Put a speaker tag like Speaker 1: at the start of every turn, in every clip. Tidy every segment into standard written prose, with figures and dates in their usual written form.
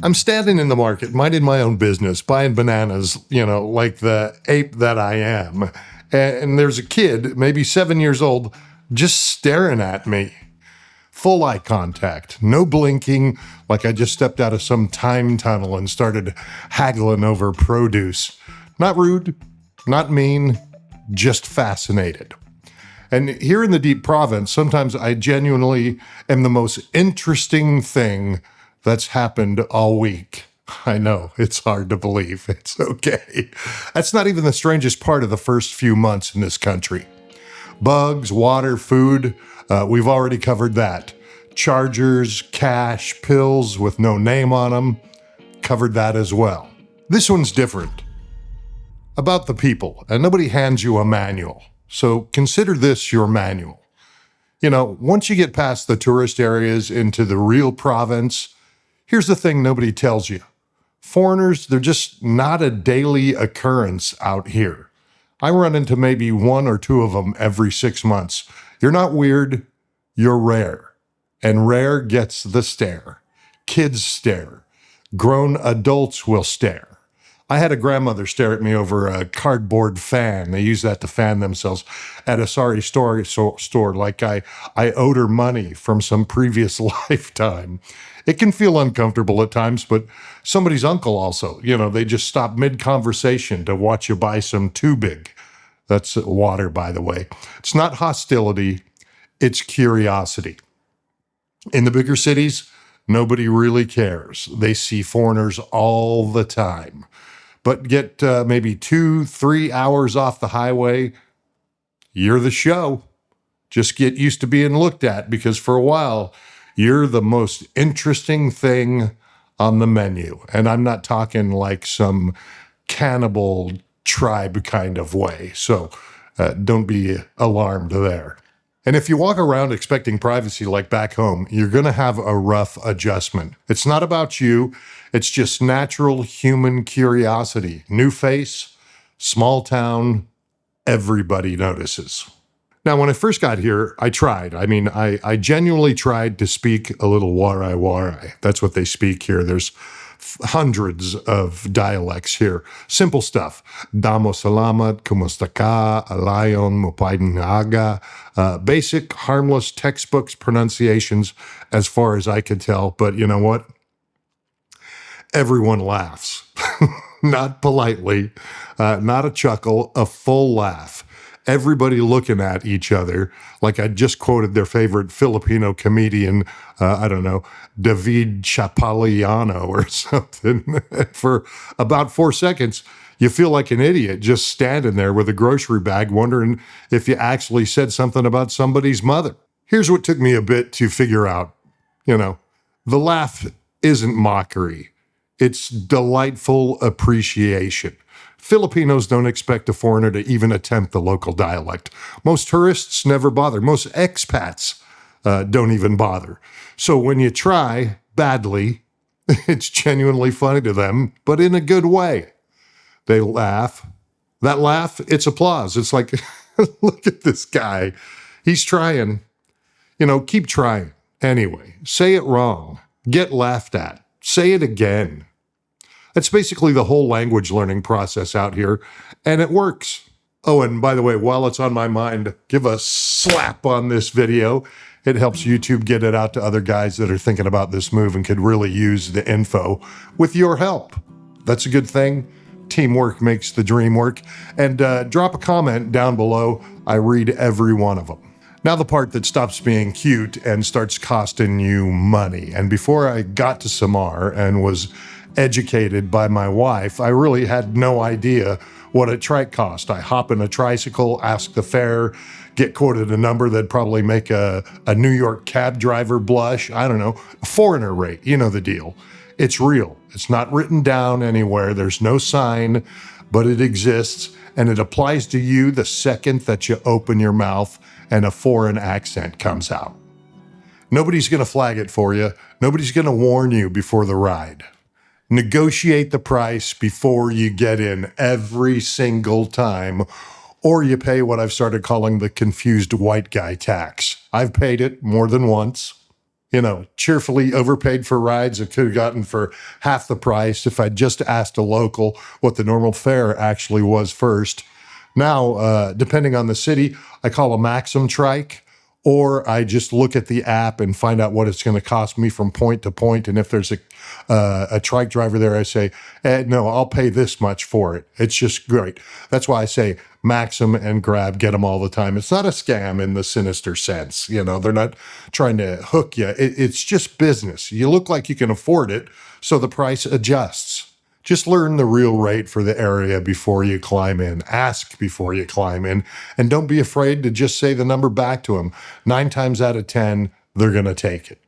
Speaker 1: I'm standing in the market, minding my own business, buying bananas, like the ape that I am. And there's a kid, maybe 7 years old, just staring at me. Full eye contact, no blinking, like I just stepped out of some time tunnel and started haggling over produce. Not rude, not mean, just fascinated. And here in the deep province, sometimes I genuinely am the most interesting thing that's happened all week. I know, it's hard to believe. It's okay. That's not even the strangest part of the first few months in this country. Bugs, water, food, we've already covered that. Chargers, cash, pills with no name on them, covered that as well. This one's different. About the people, and nobody hands you a manual. So consider this your manual. Once you get past the tourist areas into the real province, here's the thing nobody tells you. Foreigners, they're just not a daily occurrence out here. I run into maybe one or two of them every 6 months. You're not weird, you're rare. And rare gets the stare. Kids stare. Grown adults will stare. I had a grandmother stare at me over a cardboard fan. They use that to fan themselves at a sorry story store like I owed her money from some previous lifetime. It can feel uncomfortable at times, but somebody's uncle also, they just stop mid-conversation to watch you buy some Too Big. That's water, by the way. It's not hostility, it's curiosity. In the bigger cities, nobody really cares. They see foreigners all the time. But get maybe 2-3 hours off the highway, you're the show. Just get used to being looked at because for a while, you're the most interesting thing on the menu. And I'm not talking like some cannibal tribe kind of way. So don't be alarmed there. And if you walk around expecting privacy like back home, you're going to have a rough adjustment. It's not about you. It's just natural human curiosity. New face, small town, everybody notices. Now, when I first got here, I tried. I genuinely tried to speak a little Waray. That's what they speak here. There's hundreds of dialects here. Simple stuff. Damo salamat, kumusta ka, alayon, mupaydin aga. Basic, harmless textbooks pronunciations as far as I could tell. But you know what? Everyone laughs. Not politely, not a chuckle, a full laugh. Everybody looking at each other, like I just quoted their favorite Filipino comedian, David Chapaliano or something. For about 4 seconds, you feel like an idiot just standing there with a grocery bag wondering if you actually said something about somebody's mother. Here's what took me a bit to figure out. The laugh isn't mockery. It's delightful appreciation. Filipinos don't expect a foreigner to even attempt the local dialect. Most tourists never bother. Most expats don't even bother. So when you try badly, it's genuinely funny to them, but in a good way. They laugh. That laugh, it's applause. It's like, look at this guy. He's trying. Keep trying. Anyway, say it wrong. Get laughed at. Say it again. That's basically the whole language learning process out here, and it works. Oh, and by the way, while it's on my mind, give a slap on this video. It helps YouTube get it out to other guys that are thinking about this move and could really use the info with your help. That's a good thing. Teamwork makes the dream work. And drop a comment down below. I read every one of them. Now the part that stops being cute and starts costing you money. And before I got to Samar and was educated by my wife, I really had no idea what a trike cost. I hop in a tricycle, ask the fare, get quoted a number that'd probably make a New York cab driver blush. I don't know, a foreigner rate, you know the deal. It's real. It's not written down anywhere. There's no sign, but it exists, and it applies to you the second that you open your mouth and a foreign accent comes out. Nobody's going to flag it for you. Nobody's going to warn you before the ride. Negotiate the price before you get in every single time, or you pay what I've started calling the confused white guy tax. I've paid it more than once. cheerfully overpaid for rides I could have gotten for half the price if I'd just asked a local what the normal fare actually was first. Now, depending on the city, I call a Maxim trike, or I just look at the app and find out what it's going to cost me from point to point. And if there's a trike driver there, I say, no, I'll pay this much for it. It's just great. That's why I say Maxim and Grab, get them all the time. It's not a scam in the sinister sense. They're not trying to hook you. It's just business. You look like you can afford it, so the price adjusts. Just learn the real rate for the area before you climb in. Ask before you climb in. And don't be afraid to just say the number back to them. 9 times out of 10, they're going to take it.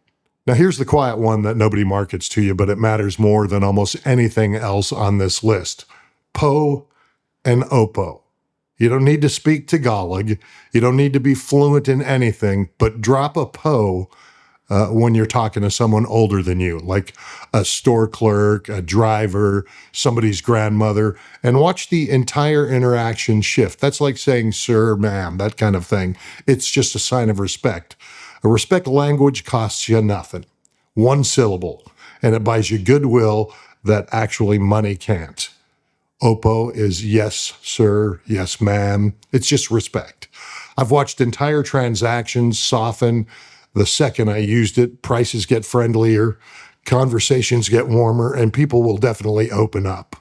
Speaker 1: Now, here's the quiet one that nobody markets to you, but it matters more than almost anything else on this list. Po and Opo. You don't need to speak Tagalog. You don't need to be fluent in anything, but drop a po when you're talking to someone older than you, like a store clerk, a driver, somebody's grandmother, and watch the entire interaction shift. That's like saying, sir, ma'am, that kind of thing. It's just a sign of respect. A respect language costs you nothing. One syllable, and it buys you goodwill that actually money can't. Opo is yes, sir, yes, ma'am. It's just respect. I've watched entire transactions soften the second I used it. Prices get friendlier, conversations get warmer, and people will definitely open up.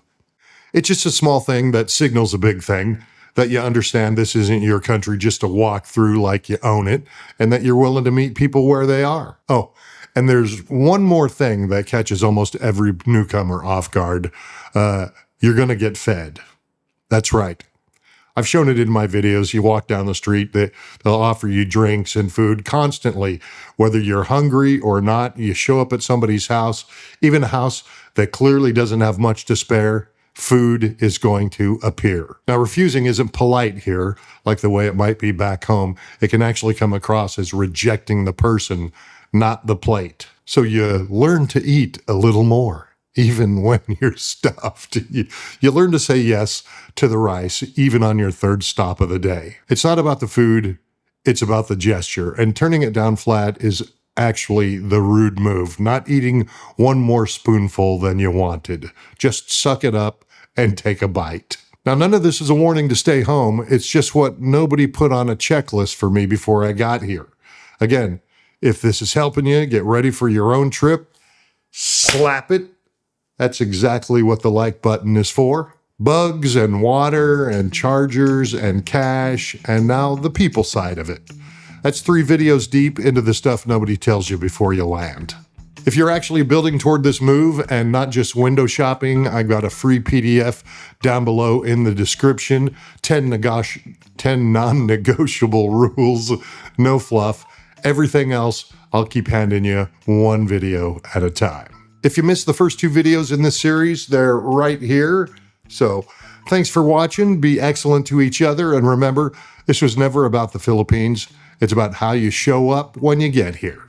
Speaker 1: It's just a small thing that signals a big thing, that you understand this isn't your country just to walk through like you own it, and that you're willing to meet people where they are. Oh, and there's one more thing that catches almost every newcomer off guard. You're going to get fed. That's right. I've shown it in my videos. You walk down the street, they'll offer you drinks and food constantly. Whether you're hungry or not, you show up at somebody's house, even a house that clearly doesn't have much to spare, food is going to appear. Now, refusing isn't polite here, like the way it might be back home. It can actually come across as rejecting the person, not the plate. So you learn to eat a little more. Even when you're stuffed, you learn to say yes to the rice, even on your third stop of the day. It's not about the food, it's about the gesture. And turning it down flat is actually the rude move, not eating one more spoonful than you wanted. Just suck it up and take a bite. Now, none of this is a warning to stay home. It's just what nobody put on a checklist for me before I got here. Again, if this is helping you get ready for your own trip, slap it. That's exactly what the like button is for. Bugs and water and chargers and cash, and now the people side of it. That's 3 videos deep into the stuff nobody tells you before you land. If you're actually building toward this move and not just window shopping, I got a free PDF down below in the description. 10 non-negotiable rules, no fluff. Everything else, I'll keep handing you one video at a time. If you missed the first 2 videos in this series, they're right here. So thanks for watching. Be excellent to each other. And remember, this was never about the Philippines. It's about how you show up when you get here.